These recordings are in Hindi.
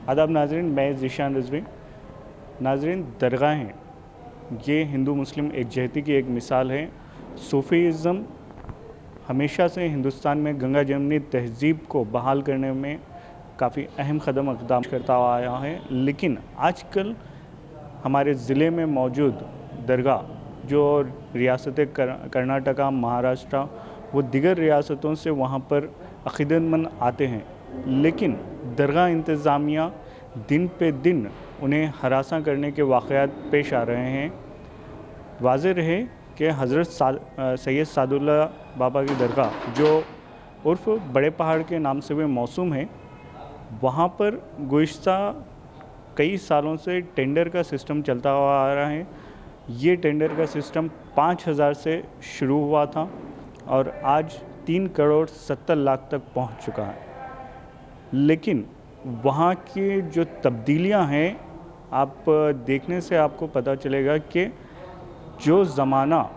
आदाब नाजरीन, मैं ज़ीशान रिजवी। नाजरीन, दरगाहें ये हिंदू मुस्लिम एकजहती की एक मिसाल है। सूफ़ीज़म हमेशा से हिंदुस्तान में गंगा जमनी तहज़ीब को बहाल करने में काफ़ी अहम कदम इक़दाम करता हुआ आया है, लेकिन आजकल हमारे ज़िले में मौजूद दरगाह जो रियासत कर्नाटका, महाराष्ट्र व दिगर रियासतों से वहाँ पर अक़ीदतमंद आते हैं, लेकिन दरगाह इंतज़ामिया दिन पे दिन उन्हें हरासा करने के वाक़यात पेश आ रहे हैं। वाज़ेह रहे कि हज़रत सैयद सादुल्ला बाबा की दरगाह जो उर्फ़ बड़े पहाड़ के नाम से भी मौसूम है, वहाँ पर गुज़िश्ता कई सालों से टेंडर का सिस्टम चलता हुआ आ रहा है। ये टेंडर का सिस्टम 5,000 से शुरू हुआ था और आज 3 करोड़ 70 लाख तक पहुँच चुका है। लेकिन वहाँ की जो तब्दीलियाँ हैं, आप देखने से आपको पता चलेगा कि जो ज़माना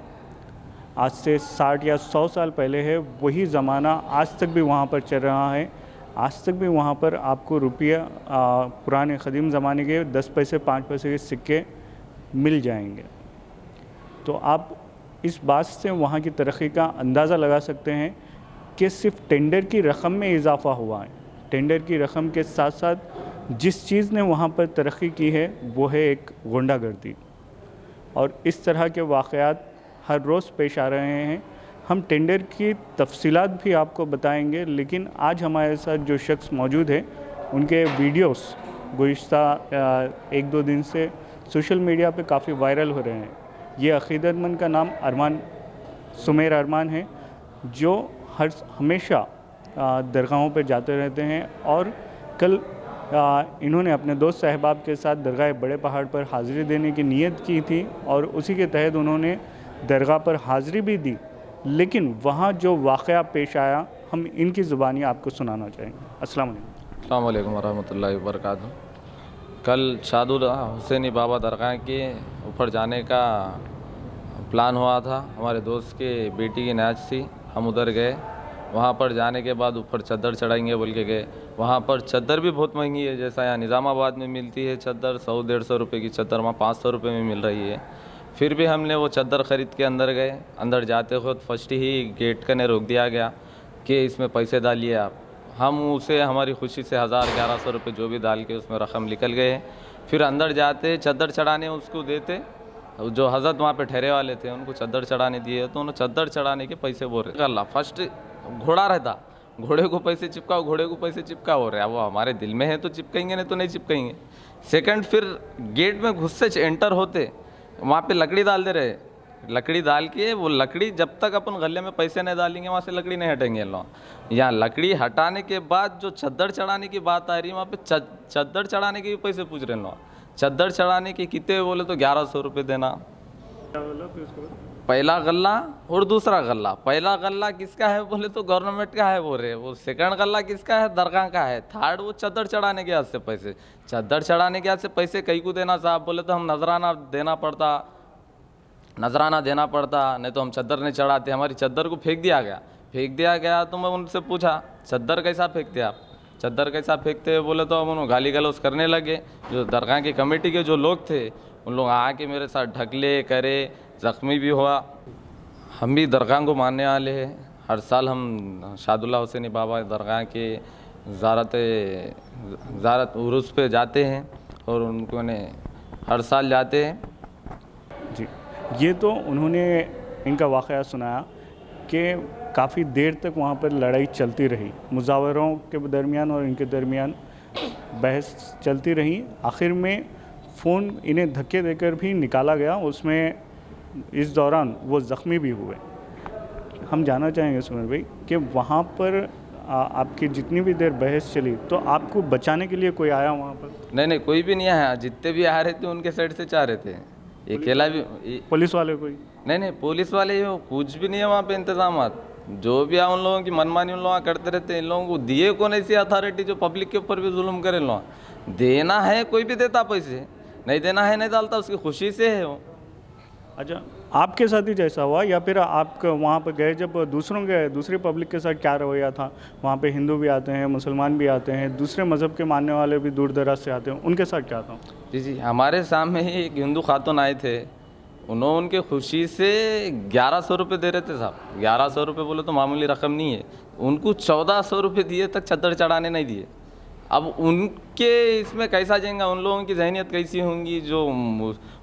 आज से 60 या 100 साल पहले है, वही ज़माना आज तक भी वहाँ पर चल रहा है। आज तक भी वहाँ पर आपको रुपया पुराने क़दीम ज़माने के 10 पैसे 5 पैसे के सिक्के मिल जाएंगे। तो आप इस बात से वहाँ की तरक्की का अंदाज़ा लगा सकते हैं कि सिर्फ टेंडर की रकम में इजाफ़ा हुआ है। टेंडर की रकम के साथ साथ जिस चीज़ ने वहाँ पर तरक्की की है वो है एक गुंडागर्दी, और इस तरह के वाक़यात हर रोज़ पेश आ रहे हैं। हम टेंडर की तफसीलात भी आपको बताएंगे, लेकिन आज हमारे साथ जो शख्स मौजूद है उनके वीडियोस गुज़िश्ता 1-2 दिन से सोशल मीडिया पे काफ़ी वायरल हो रहे हैं। ये अक़ीदतमंद का नाम सुमेर अरमान है, जो हमेशा दरगाहों पर जाते रहते हैं, और कल इन्होंने अपने दोस्त अहबाब के साथ दरगाह बड़े पहाड़ पर हाज़िरी देने की नीयत की थी, और उसी के तहत उन्होंने दरगाह पर हाज़िरी भी दी। लेकिन वहाँ जो वाक़या पेश आया, हम इनकी ज़ुबानी आपको सुनाना चाहेंगे। अस्सलाम वालेकुम रहमतुल्लाहि व बरकातहू। कल सादुल्ला हुसैनी बाबा दरगाह के ऊपर जाने का प्लान हुआ था। हमारे दोस्त के बेटी की नाच थी, हम उधर गए। वहाँ पर जाने के बाद ऊपर चद्दर चढ़ाएंगे बोल के गए। वहाँ पर चद्दर भी बहुत महंगी है, जैसा यहाँ निज़ामाबाद में मिलती है चद्दर 100-150 रुपये की चद्दर, वहाँ 500 रुपये में मिल रही है। फिर भी हमने वो चद्दर ख़रीद के अंदर गए। अंदर जाते वक्त फर्स्ट ही गेट का ने रोक दिया गया कि इसमें पैसे डालिए आप। हम उसे हमारी खुशी से 1000-1100 रुपये जो भी डाल के उसमें रकम निकल गए। फिर अंदर जाते चद्दर चढ़ाने उसको देते, जो हज़रत वहाँ पे ठहरे वाले थे उनको चद्दर चढ़ाने दिए, तो उन्होंने चद्दर चढ़ाने के पैसे बोल रहे। अल्लाह फर्स्ट घोड़ा रहता, घोड़े को पैसे चिपकाओ, घोड़े को पैसे चिपकाओ रहे। वो हमारे दिल में है तो चिपकाएंगे, नहीं तो नहीं चिपकाएंगे। सेकंड, फिर गेट में घुस से एंटर होते वहाँ पे लकड़ी डाल दे रहे। लकड़ी डाल के वो लकड़ी जब तक अपन गले में पैसे नहीं डालेंगे वहाँ से लकड़ी नहीं हटेंगे लोग। यहाँ लकड़ी हटाने के बाद जो चद्दर चढ़ाने की बात आ रही है, वहाँ पे चद्दर चढ़ाने के भी पैसे पूछ रहे लोग। चद्दर चढ़ाने के कितने बोले तो 1100 रुपये देना, पहला गल्ला और दूसरा गल्ला। पहला गल्ला किसका है बोले तो गवर्नमेंट का है बोल रहे। वो सेकंड गल्ला किसका है, दरगाह का है। थर्ड वो चद्दर चढ़ाने के हाथ से पैसे, चद्दर चढ़ाने के हाथ से पैसे कई को देना साहब बोले तो हम नजराना देना पड़ता, नहीं तो हम चद्दर नहीं चढ़ाते। हमारी चद्दर को फेंक दिया गया। तो मैं उनसे पूछा चद्दर कैसा फेंकते आप, चद्दर कैसा फेंकते बोले तो हम उन्होंने गाली गलौज करने लगे। जो दरगाह की कमेटी के जो लोग थे उन लोग आके मेरे साथ ढकले करे, ज़ख्मी भी हुआ। हम भी दरगाह को मानने वाले हैं। हर साल हम सादुल्ला हुसैनी बाबा दरगाह के ज़ारत उरूस पे जाते हैं और उनको ने हर साल जाते हैं। जी, ये तो उन्होंने इनका वाक़या सुनाया कि काफ़ी देर तक वहाँ पर लड़ाई चलती रही, मुजावरों के दरमियान और इनके दरमियान बहस चलती रही। आखिर में फ़ोन इन्हें धक्के देकर भी निकाला गया, उसमें इस दौरान वो ज़ख्मी भी हुए। हम जानना चाहेंगे सुमेर भाई कि वहाँ पर आपकी जितनी भी देर बहस चली तो आपको बचाने के लिए कोई आया वहाँ पर? नहीं, कोई भी नहीं आया। जितने भी आ रहे थे उनके साइड से चाह रहे थे। अकेला भी पुलिस वाले कोई नहीं, पुलिस वाले कुछ भी नहीं है वहाँ पे इंतजाम। जो भी उन लोगों की मनमानी उन लोग करते रहते हैं। इन लोगों को दिए कौन ऐसी अथॉरिटी जो पब्लिक के ऊपर भी जुल्म करे। लोग देना है कोई भी देता पैसे, नहीं देना है नहीं डालता, उसकी खुशी से है वो। अच्छा, आपके साथ ही जैसा हुआ, या फिर आप वहाँ पर गए जब दूसरे पब्लिक के साथ क्या रवैया था? वहाँ पे हिंदू भी आते हैं, मुसलमान भी आते हैं, दूसरे मज़हब के मानने वाले भी दूर दराज से आते हैं, उनके साथ क्या था? जी जी, हमारे सामने ही एक हिंदू खातून आए थे, उन्होंने उनके खुशी से 1100 रुपये दे रहे थे साहब। 1100 रुपये बोले तो मामूली रकम नहीं है, उनको 1400 रुपये दिए तक चद्दर चढ़ाने नहीं दिए। अब उनके इसमें कैसा जाएगा, उन लोगों की जहनीत कैसी होंगी? जो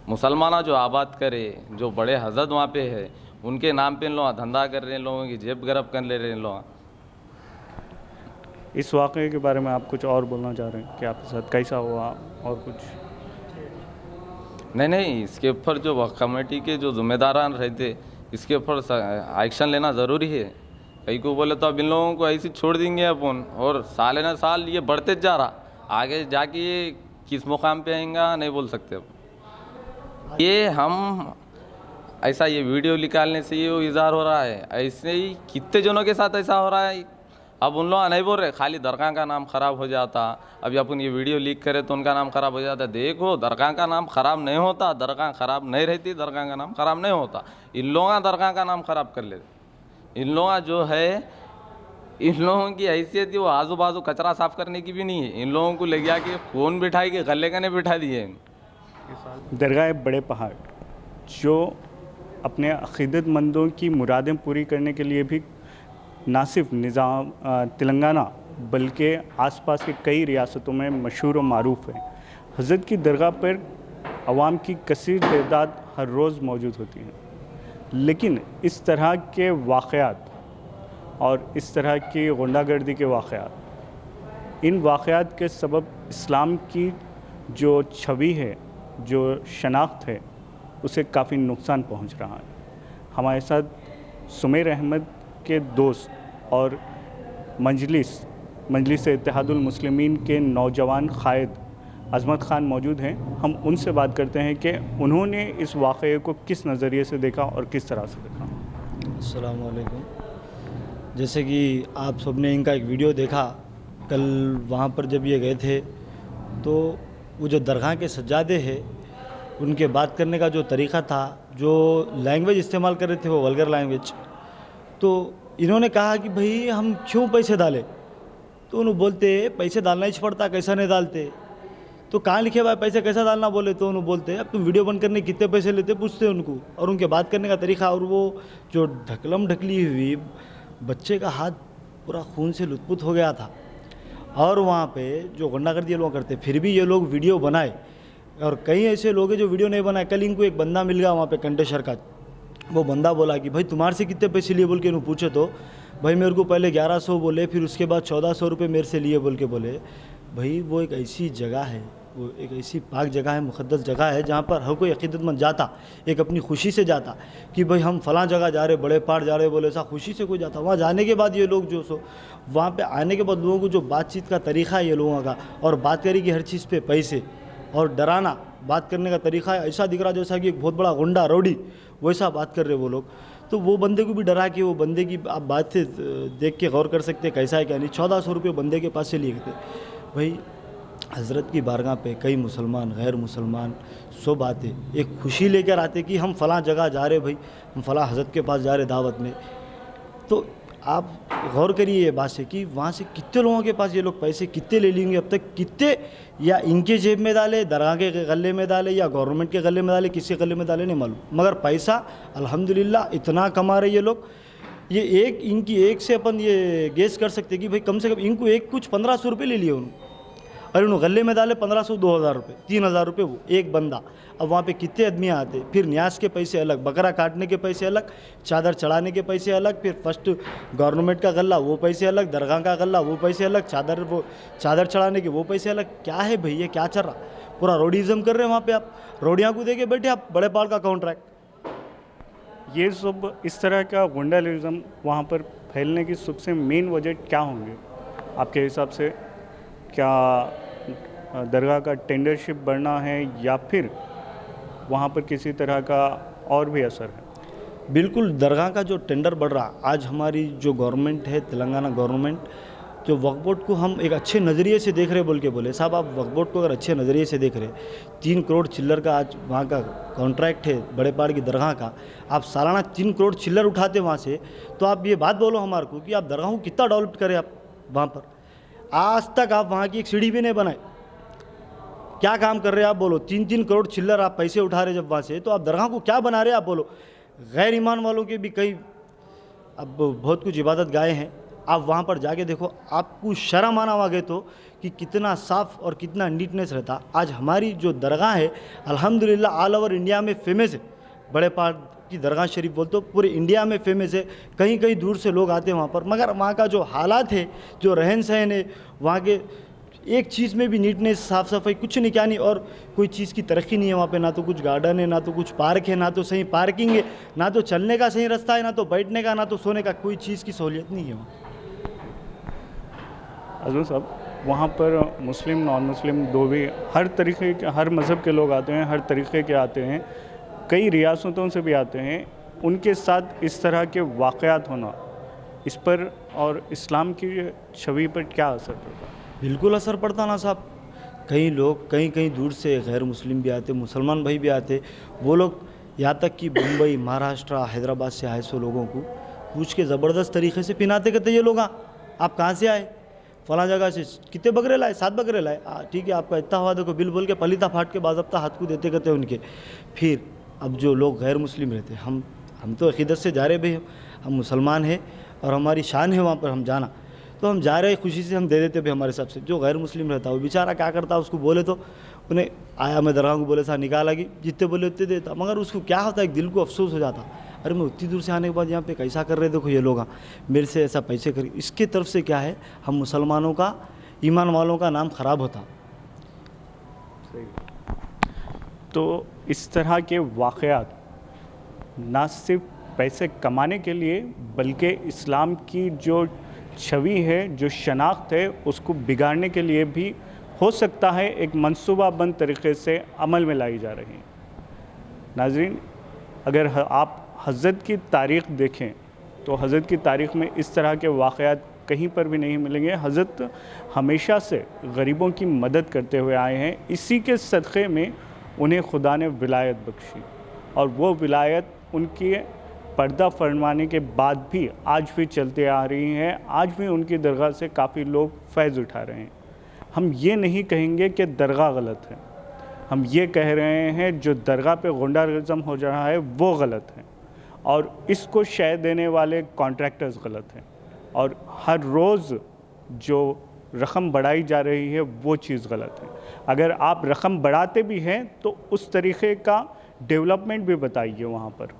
मुसलमान जो आबाद करे, जो बड़े हजरत वहाँ पे है, उनके नाम पे इन लोग धंधा कर रहे हैं, लोगों की जेब गरब कर ले रहे हैं लोग। इस वाक़े के बारे में आप कुछ और बोलना चाह रहे हैं कि आपके साथ कैसा हुआ और कुछ? नहीं, इसके ऊपर जो वक्फ कमेटी के जो जिम्मेदारान रहते, इसके ऊपर एक्शन लेना ज़रूरी है। कई को बोले तो अब इन लोगों को ऐसे छोड़ देंगे अपन, और साल न साल ये बढ़ते जा रहा, आगे जाके ये किस मुकाम पे आएगा नहीं बोल सकते। अब ये हम ऐसा ये वीडियो निकालने से ये इजहार हो रहा है, ऐसे ही कितने जनों के साथ ऐसा हो रहा है। अब उन लोग नहीं बोल रहे, खाली दरगाह का नाम ख़राब हो जाता। अभी अपन ये वीडियो लीक करें तो उनका नाम ख़राब हो जाता। देखो, दरगाह का नाम ख़राब नहीं होता, दरगाह ख़राब नहीं रहती, दरगाह का नाम ख़राब नहीं होता। इन लोगों दरगाह का नाम ख़राब कर लेते। इन लोगों जो है, इन लोगों की हैसियत वो आजू बाजू कचरा साफ़ करने की भी नहीं है। इन लोगों को ले गया कि कौन बिठाई के गले का नहीं बिठा दिए। दरगाह बड़े पहाड़ जो अपने अक़ीदतमंदों की मुरादें पूरी करने के लिए भी ना सिर्फ तेलंगाना बल्कि आसपास के कई रियासतों में मशहूर और मारूफ है। हज़रत की दरगाह पर आवाम की कसीर तादाद हर रोज़ मौजूद होती है, लेकिन इस तरह के वाक़यात और इस तरह की गुंडागर्दी के वाक़यात, इन वाक़यात के सबब इस्लाम की जो छवि है, जो शनाख्त है, उसे काफ़ी नुकसान पहुंच रहा है। हमारे साथ सुमेर अहमद के दोस्त और मजलिस इत्तेहादुल मुस्लिमीन के नौजवान क़ायद अज़मत ख़ान मौजूद हैं। हम उनसे बात करते हैं कि उन्होंने इस वाक़े को किस नज़रिए से देखा और किस तरह से देखा। अस्सलाम वालेकुम। जैसे कि आप सबने इनका एक वीडियो देखा कल, वहाँ पर जब ये गए थे तो वो जो दरगाह के सज्जादे हैं, उनके बात करने का जो तरीक़ा था, जो लैंग्वेज इस्तेमाल कर रहे थे वो वल्गर लैंग्वेज, तो इन्होंने कहा कि भाई हम क्यों पैसे डालें? तो उन्होंने बोलते पैसे डालना ही पड़ता, कैसा नहीं डालते? तो कहाँ लिखे भाई पैसे कैसा डालना? बोले तो उन्होंने बोलते अब तुम वीडियो बंद करने कितने पैसे लेते, पूछते उनको। और उनके बात करने का तरीक़ा, और वो जो ढकली हुई बच्चे का हाथ पूरा खून से लुथपुथ हो गया था। और वहाँ पे जो गुंडागर्दी लोग करते, फिर भी ये लोग वीडियो बनाए, और कई ऐसे लोग हैं जो वीडियो नहीं बनाए। कल इनको एक बंदा मिल गया वहाँ पे कंटेशर का, वो बंदा बोला कि भाई तुम्हारे से कितने पैसे लिए बोल के इन्होंने पूछे, तो भाई मेरे को पहले 1100 बोले, फिर उसके बाद 1400 रुपये मेरे से लिए बोल के बोले। भाई वो एक ऐसी जगह है, वो एक ऐसी पाक जगह है, मुक़द्दस जगह है, जहाँ पर हर कोई अक़ीदतमंद जाता, एक अपनी खुशी से जाता कि भाई हम फ़लाँ जगह जा रहे, बड़े पहाड़ जा रहे, बोले ऐसा खुशी से कोई जाता। वहाँ जाने के बाद ये लोग जो सो वहाँ पे आने के बाद लोगों को जो बातचीत का तरीक़ा है ये लोगों का, और बात करेगी हर चीज़ पे पैसे और डराना, बात करने का तरीक़ा है ऐसा दिख रहा जैसा कि एक बहुत बड़ा गुंडा रौडी वैसा बात कर रहे वो लोग। तो वो बंदे को भी डरा के, वो बंदे की आप बात से देख के गौर कर सकते हैं कैसा है क्या नहीं। 1400 रुपये बंदे के पास से लिए थे। भाई हज़रत की बारगाह पे कई मुसलमान, गैर मुसलमान सब आते, एक खुशी लेकर आते कि हम फ़लाँ जगह जा रहे, भाई हम फ़लाँ हज़रत के पास जा रहे दावत में। तो आप गौर करिए ये बात से कि वहाँ से कितने लोगों के पास ये लोग पैसे कितने ले लेंगे, अब तक कितने, या इनके जेब में डाले, दरगाह के गले में डाले, या गवर्नमेंट के गले में डाले, किसी गले में डाले नहीं मालूम, मगर पैसा अल्हम्दुलिल्लाह इतना कमा रहे ये लोग। ये एक इनकी एक से अपन ये गेस कर सकते कि भाई कम से कम इनको एक कुछ 1500 रुपये ले लिए उन्होंने, और उन्होंने गले में डाले 1500, 2000 रुपये, 3000 रुपये वो एक बंदा। अब वहाँ पे कितने आदमी आते, फिर न्यास के पैसे अलग, बकरा काटने के पैसे अलग, चादर चढ़ाने के पैसे अलग, फिर फर्स्ट गवर्नमेंट का गला वो पैसे अलग, दरगाह का गला वो पैसे अलग, चादर चढ़ाने के वो पैसे अलग। क्या है भाई ये क्या चल रहा? पूरा रोडीज़म कर रहे हैं वहाँ पे। आप रोडियाँ को दे के बैठे, आप बड़े पाल का कॉन्ट्रैक्ट। ये सब इस तरह का गुंडालिज्म वहाँ पर फैलने की सबसे मेन वजह क्या होंगे आपके हिसाब से? क्या दरगाह का टेंडरशिप बढ़ना है, या फिर वहाँ पर किसी तरह का और भी असर है? बिल्कुल, दरगाह का जो टेंडर बढ़ रहा, आज हमारी जो गवर्नमेंट है तेलंगाना गवर्नमेंट, जो वक्फ बोर्ड को हम एक अच्छे नज़रिए से देख रहे बोल के बोले, साहब आप वक्फ बोर्ड को अगर अच्छे नज़रिए से देख रहे, 3 करोड़ चिल्लर का आज वहाँ का कॉन्ट्रैक्ट है बड़े पहाड़ की दरगाह का, आप सालाना 3 करोड़ चिल्लर उठाते वहाँ से, तो आप ये बात बोलो हमारे को कि आप दरगाह को कितना डेवलप करें आप वहाँ पर। आज तक आप वहाँ की एक सीढ़ी भी नहीं बनाए, क्या काम कर रहे हैं आप बोलो। 3-3 करोड़ चिल्लर आप पैसे उठा रहे जब वहाँ से, तो आप दरगाह को क्या बना रहे हैं आप बोलो। गैर ईमान वालों के भी कई अब बहुत कुछ इबादत गाहे हैं, आप वहाँ पर जाके देखो, आपको शर्म आना आगे तो कि कितना साफ़ और कितना नीटनेस रहता। आज हमारी जो दरगाह है अल्हम्दुलिल्लाह ऑल ओवर इंडिया में फेमस है, बड़े पहाड़ की दरगाह शरीफ बोल तो पूरे इंडिया में फेमस है, कहीं कहीं दूर से लोग आते हैं वहाँ पर। मगर वहाँ का जो हालात है, जो रहन सहन है, वहाँ के एक चीज़ में भी नीटनेस साफ़ सफाई कुछ नहीं, क्या नहीं, और कोई चीज़ की तरक्की नहीं है वहाँ पे, ना तो कुछ गार्डन है, ना तो कुछ पार्क है, ना तो सही पार्किंग है, ना तो चलने का सही रास्ता है, ना तो बैठने का, ना तो सोने का, कोई चीज़ की सहूलियत नहीं है वहाँ। अजून साहब, वहाँ पर मुस्लिम नॉन मुस्लिम दो भी हर तरीके के, हर मज़हब के लोग आते हैं, हर तरीके के आते हैं, कई रियासतों से भी आते हैं। उनके साथ इस तरह के वाक़यात होना, इस पर और इस्लाम की छवि पर क्या असर पड़ता है? बिल्कुल असर पड़ता ना साहब। कई लोग कहीं कहीं दूर से गैर मुस्लिम भी आते, मुसलमान भाई भी आते, वो लोग यहाँ तक कि मुंबई, महाराष्ट्र, हैदराबाद से आए सो लोगों को पूछ के ज़बरदस्त तरीके से पिनाते, कहते ये लोग आप कहाँ से आए, फला जगह से, कितने बकरे लाए, 7 बकरे लाए, ठीक है आपका इतना हुआ, देखो बिल बोल के पलीता फाट के बाज़ाब्ता हाथ को देते कहते उनके। फिर अब जो लोग गैर मुस्लिम रहते, हम तो अक़ीदत से जा रहे भाई, हम मुसलमान हैं और हमारी शान है वहाँ पर हम जाना, तो हम जा रहे खुशी से हम दे देते भाई हमारे हिसाब से। जो गैर मुस्लिम रहता है वो बेचारा क्या करता, उसको बोले तो उन्हें आया, मैं दरगाह को बोले सा निकाला कि जितने बोले उतने देता, मगर उसको क्या होता है, एक दिल को अफसोस हो जाता, अरे मैं उतनी दूर से आने के बाद यहाँ पे कैसा कर रहे, देखो ये लोग मेरे से ऐसा पैसे कर, इसके तरफ से क्या है, हम मुसलमानों का, ईमान वालों का नाम ख़राब होता। तो इस तरह के वाक़यात ना सिर्फ पैसे कमाने के लिए, बल्कि इस्लाम की जो छवि है, जो शनाख्त है, उसको बिगाड़ने के लिए भी हो सकता है एक मंसूबाबंद तरीक़े से अमल में लाई जा रही हैं। नाज़रीन, अगर आप हज़रत की तारीख़ देखें तो हज़रत की तारीख़ में इस तरह के वाक़यात कहीं पर भी नहीं मिलेंगे। हज़रत हमेशा से गरीबों की मदद करते हुए आए हैं, इसी के सदक़े में उन्हें खुदा ने विलायत बख्शी, और वो विलायत उनकी पर्दा फरमाने के बाद भी आज भी चलते आ रही हैं। आज भी उनकी दरगाह से काफ़ी लोग फ़ैज़ उठा रहे हैं। हम ये नहीं कहेंगे कि दरगाह गलत है, हम ये कह रहे हैं जो दरगाह पे गुंडागर्दिज़म हो रहा है वो गलत है, और इसको शय देने वाले कॉन्ट्रैक्टर्स गलत हैं, और हर रोज़ जो रकम बढ़ाई जा रही है वो चीज़ गलत है। अगर आप रकम बढ़ाते भी हैं तो उस तरीक़े का डेवलपमेंट भी बताइए वहाँ पर।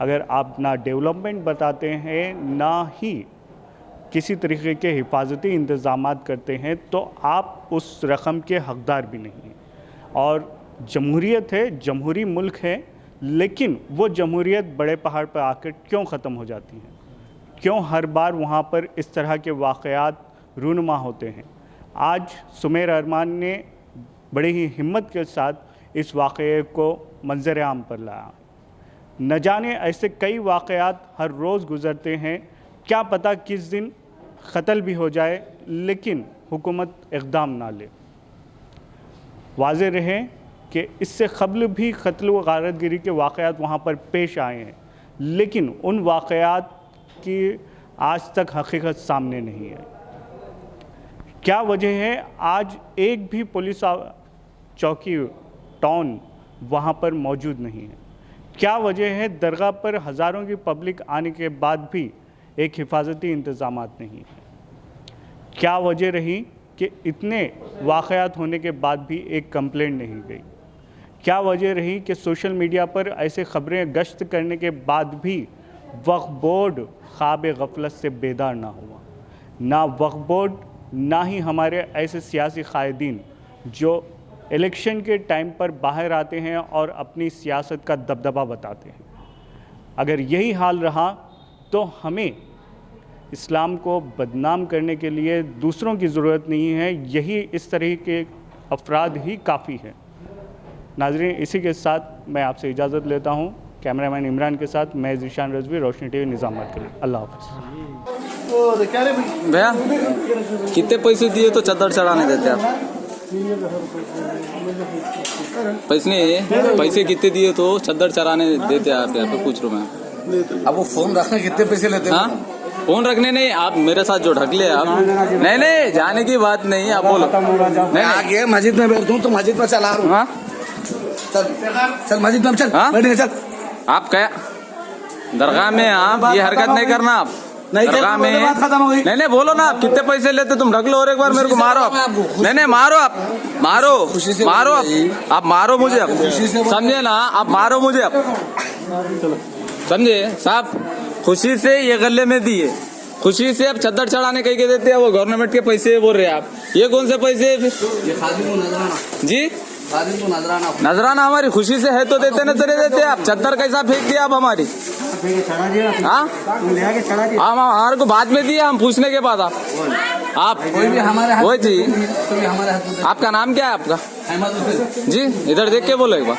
अगर आप ना डेवलपमेंट बताते हैं, ना ही किसी तरीके के हिफाजती इंतज़ामात करते हैं, तो आप उस रकम के हकदार भी नहीं हैं। और जमहूरियत है, जमहूरी मुल्क है, लेकिन वो जमहूरियत बड़े पहाड़ पर आकर क्यों ख़त्म हो जाती है? क्यों हर बार वहाँ पर इस तरह के वाक़यात रूनुमा होते हैं? आज सुमेर अरमान ने बड़ी ही हिम्मत के साथ इस वाक़ये को मंज़र आम पर लाया। न जाने ऐसे कई वाक़यात हर रोज़ गुज़रते हैं, क्या पता किस दिन क़त्ल भी हो जाए, लेकिन हुकूमत इक़दाम ना ले। वाज़े रहे कि इससे क़ब्ल भी क़त्ल व गारतगिरी के वाक़यात वहाँ पर पेश आए हैं, लेकिन उन वाक़यात की आज तक हकीकत सामने नहीं है। क्या वजह है आज एक भी पुलिस चौकी टाउन वहाँ पर मौजूद नहीं है? क्या वजह है दरगाह पर हज़ारों की पब्लिक आने के बाद भी एक हिफाजती इंतज़ामात नहीं है? क्या वजह रही कि इतने वाक़यात होने के बाद भी एक कंप्लेंट नहीं गई? क्या वजह रही कि सोशल मीडिया पर ऐसे ख़बरें गश्त करने के बाद भी वक्फ बोर्ड ख्वाब गफलत से बेदार ना हुआ? ना वक्फ बोर्ड, ना ही हमारे ऐसे सियासी कायदीन जो इलेक्शन के टाइम पर बाहर आते हैं और अपनी सियासत का दबदबा बताते हैं। अगर यही हाल रहा तो हमें इस्लाम को बदनाम करने के लिए दूसरों की ज़रूरत नहीं है, यही इस तरह के अफराद ही काफ़ी हैं। नाज़रीन, इसी के साथ मैं आपसे इजाज़त लेता हूँ। कैमरामैन इमरान के साथ मैं ज़ीशान रज़वी, रोशनी टीवी, निज़ामाबाद के लिए। अल्लाह हाफ़िज़। भैया कितने पैसे दिए तो चादर चढ़ाने देते आप? पैसे कितने दिए तो चादर चढ़ाने देते आप? यहाँ पे पूछ रहा हूँ मैं। अब वो फोन रखना कितने पैसे लेते हैं? हाँ फोन रखने नहीं, आप मेरे साथ जो ढक ले आप। नहीं नहीं जाने की बात नहीं, आप बोलो। मैं आगे मस्जिद में बैठता हूँ तो मस्जिद में चला रहा हूँ। हाँ चल चल मस्जिद में चल। हाँ? बैठेंगे चल। आप क्या दरगाह में आप ये हरकत नहीं करना आप। नहीं दरगाह में बात खत्म हो गई। नहीं बोलो ना आप कितने पैसे लेते तुम ढक लो और एक बार मेरे को मारो आप। नहीं मारो आप, मारो मारो आप मारो मुझे आप, समझे ना आप, मारो मुझे आप, समझे साहब। खुशी से ये गले में दिए, खुशी से अब चद्दर चढ़ाने कहीं के देते हैं, वो गवर्नमेंट के पैसे बोल रहे हैं आप। ये कौन से पैसे जी? नजराना हमारी खुशी से है तो देते न तेरे देते आप। चद्दर कैसा फेंक दिया आप हमारी? हाँ हमारे को बाद में दिया, हम पूछने के बाद आप वो जी। आपका नाम क्या है आपका जी? इधर देख के बोलो एक बार।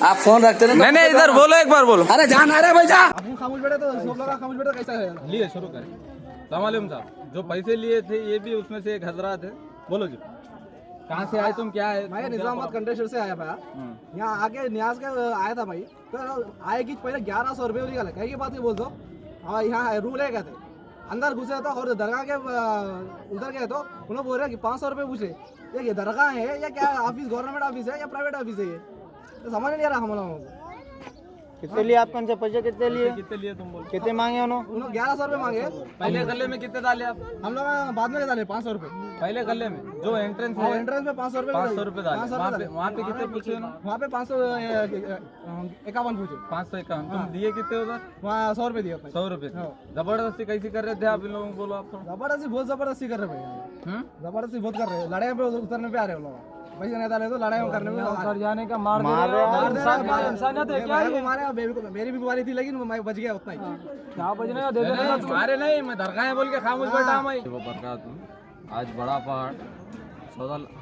आप फोन रखते नहीं नहीं इधर बोलो एक बार बोलो। अरे जान आ रहा है भाई जा। खामोश बैठे तो सब लोग खामोश बैठे कैसा है? लिए शुरू करें। सलाम साहब, जो पैसे लिए थे ये भी उसमें से एक हजरात है, बोलो जी कहाँ से आए तुम, क्या है? मैं निजामाबाद कंटेस्टर से आया भैया। यहाँ आके न्याज का आया था भाई, तो आए कि पहले 1100 रुपये निकाला। कहीं की बात नहीं बोल दो। हाँ यहाँ रूल है कहते, अंदर घुसे तो और दरगाह के उधर गए तो उन्होंने बोल रहे कि 500 रुपये पूछे। ये दरगाह है या क्या ऑफिस, गवर्नमेंट ऑफिस है या प्राइवेट ऑफिस है? ये तो समझ नहीं आ रहा हम लोगों को। कितने लिए आपका उनसे पैसे? कितने लिए तुम बोल? कितने मांगे उन्होंने 1100 रुपये मांगे। पहले गले में कितने डाले आप? हम लोग बाद में डाले 500 रुपये। पहले गले में जो एंट्रेंस है, एंट्रेंस में 500 रुपये 500 रुपये डाले। वहाँ पे कितने पूछे ना? वहाँ पे 551 पूछे। 551 तुम दिए कितने उधर? वहाँ 100 रुपये दिए। 100 रुपये। जबरदस्ती कैसी कर रहे थे आप इन लोगों को, बोलो आप थोड़ा। जबरदस्ती बहुत जबरदस्ती कर रहे भैया, जबरदस्ती बहुत कर रहे हैं। लड़ाई पे उतरने पे आ रहे हैं लोग। पैसे नहीं डाले तो लड़ाई करने में उतर जाने का मार इंसानियत है क्या? मेरी भी बीमारी थी लेकिन मैं बच गया उतना ही। क्या बचने का? दे देना तुम्हारे नहीं, मैं दरगाह बोल के खामोश बैठा मैं। वो बरकत आज बड़ा पहाड़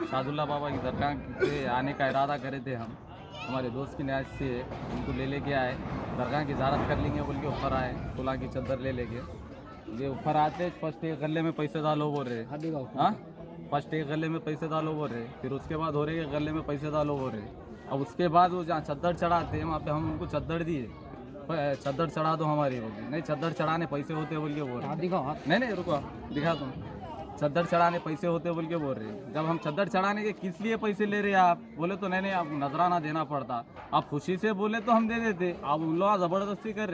सादुल्ला बाबा की दरगाह के आने का इरादा करे थे हम। हमारे दोस्त की न्याज से उनको लेके आए, दरगाह की ज़ियारत कर लेंगे बोल के ऊपर आए। खुला की चद्दर ले लेके ये ऊपर आते, फर्स्ट एक गले में पैसे डालो बोल रहे। हाँ फर्स्ट एक गले में पैसे डालो बोल रहे, फिर उसके बाद हो रहे कि गले में पैसे डालो बोल रहे। अब उसके बाद वो जहाँ चद्दर चढ़ाते हैं वहाँ पे हम उनको चद्दर दिए, चद्दर चढ़ा दो हमारी बोल नहीं, चद्दर चढ़ाने पैसे होते बोल के बोल रहे। दिखाओ नहीं रुको दिखा तुम, चद्दर चढ़ाने पैसे होते बोल के बोल रहे। जब हम चद्दर चढ़ाने के किस लिए पैसे ले रहे हैं आप? बोले तो नहीं आप नजराना देना पड़ता। आप खुशी से बोले तो हम दे देते, आप उन लोग ज़बरदस्ती कर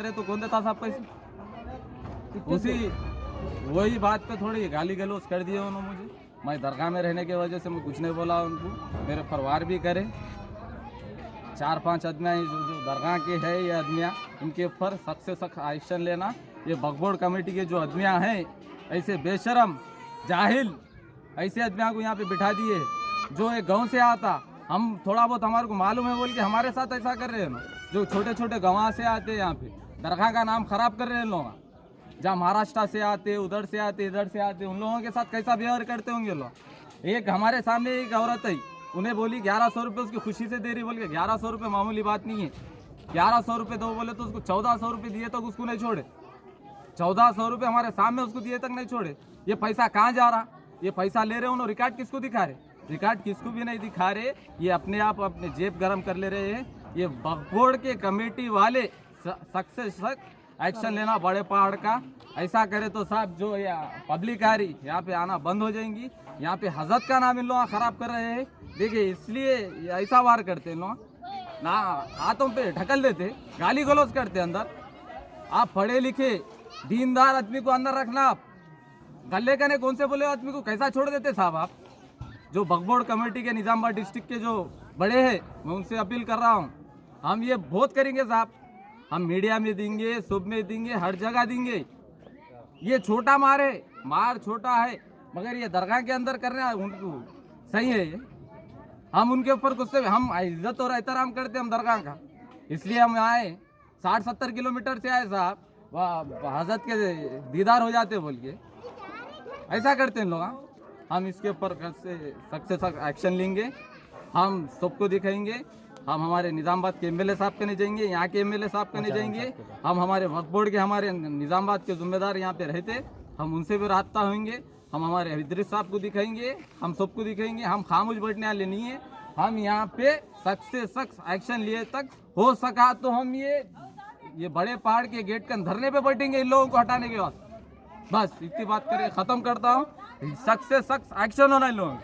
रहे तो कौन देता साहब पैसे? उसी वही बात पे थोड़ी गाली गलौज कर दिए उन्होंने मुझे। मैं दरगाह में रहने की वजह से मैं कुछ नहीं बोला उनको, मेरे परिवार भी करे। 4-5 आदमियाँ जो दरगाह के है, ये आदमियाँ इनके ऊपर सख्त से सख्त एक्शन लेना। ये बकबोर्ड कमेटी के जो आदमियाँ हैं, ऐसे बेशरम जाहिल ऐसे आदमियों को यहाँ पे बिठा दिए। जो एक गांव से आता, हम थोड़ा बहुत हमारे को मालूम है बोल के हमारे साथ ऐसा कर रहे हैं ना। जो छोटे छोटे गाँव से आते हैं यहाँ पे दरगाह का नाम खराब कर रहे हैं लोग। जहाँ महाराष्ट्र से आते, उधर से आते, इधर से आते, उन लोगों के साथ कैसा व्यवहार करते होंगे लोग। एक हमारे सामने एक औरत है, उन्हें बोली 1100 रुपये उसकी खुशी से दे रही, बोल के 1100 रुपये मामूली बात नहीं है। 1100 रुपये दो बोले तो उसको 1400 रुपये दिए तक उसको नहीं छोड़े। 1400 रुपये हमारे सामने उसको दिए तक नहीं छोड़े। ये पैसा कहाँ जा रहा? ये पैसा ले रहे उन्होंने, रिकॉर्ड किसको दिखा रहे? रिकॉर्ड किसको भी नहीं दिखा रहे। ये अपने आप अपने जेब गर्म कर ले रहे हैं। ये बकबोर्ड के कमेटी वाले सख्त से सख्त एक्शन लेना बड़े पहाड़ का। ऐसा करे तो साहब जो पब्लिक आ रही यहाँ पे आना बंद हो जाएंगी। यहाँ पे हजरत का नाम इन लोग खराब कर रहे हैं। देखिए इसलिए ऐसा वार करते हैं लोग ना, हाथों पे ढकल देते, गाली गलौज करते अंदर। आप पढ़े लिखे दीनदार आदमी को अंदर रखना। आप गले का ने कौन से बोले आदमी को कैसा छोड़ देते साहब आप? जो बकबोर्ड कमेटी के निजामाबाद डिस्ट्रिक्ट के जो बड़े हैं, मैं उनसे अपील कर रहा हूँ, हम ये बहुत करेंगे साहब। हम मीडिया में देंगे, सुब में देंगे, हर जगह देंगे। ये छोटा मार छोटा है, मगर ये दरगाह के अंदर करना उनको सही है। ये हम उनके ऊपर गुस्से में, हम इज्जत और एहतराम करते हम दरगाह का, इसलिए हम आए 60-70 किलोमीटर से आए साहब। वह हजरत के दीदार हो जाते बोल के ऐसा करते हैं लोग। हम इसके ऊपर सख्त से सख्त एक्शन लेंगे। हम सबको दिखाएंगे हम हमारे निज़ामाबाद के एमएलए साहब के नहीं जाएंगे, यहाँ के एमएलए साहब के नहीं जाएंगे, हम हमारे वक्फ बोर्ड के हमारे निज़ामाबाद के जिम्मेदार यहाँ पे रहते, हम उनसे भी राब्ता होंगे, हम हमारे इदरीस साहब को दिखाएंगे, हम सबको दिखाएंगे। हम खामोश बैठने वाले नहीं है, हम यहाँ पे सख्त से सख्त एक्शन लिए तक हो सका तो हम ये बड़े पहाड़ के गेट के धरने पे बैठेंगे इन लोगों को हटाने के बाद। बस इतनी बात करके ख़त्म करता हूँ। सख्त से सख्त एक्शन होना इन लोगों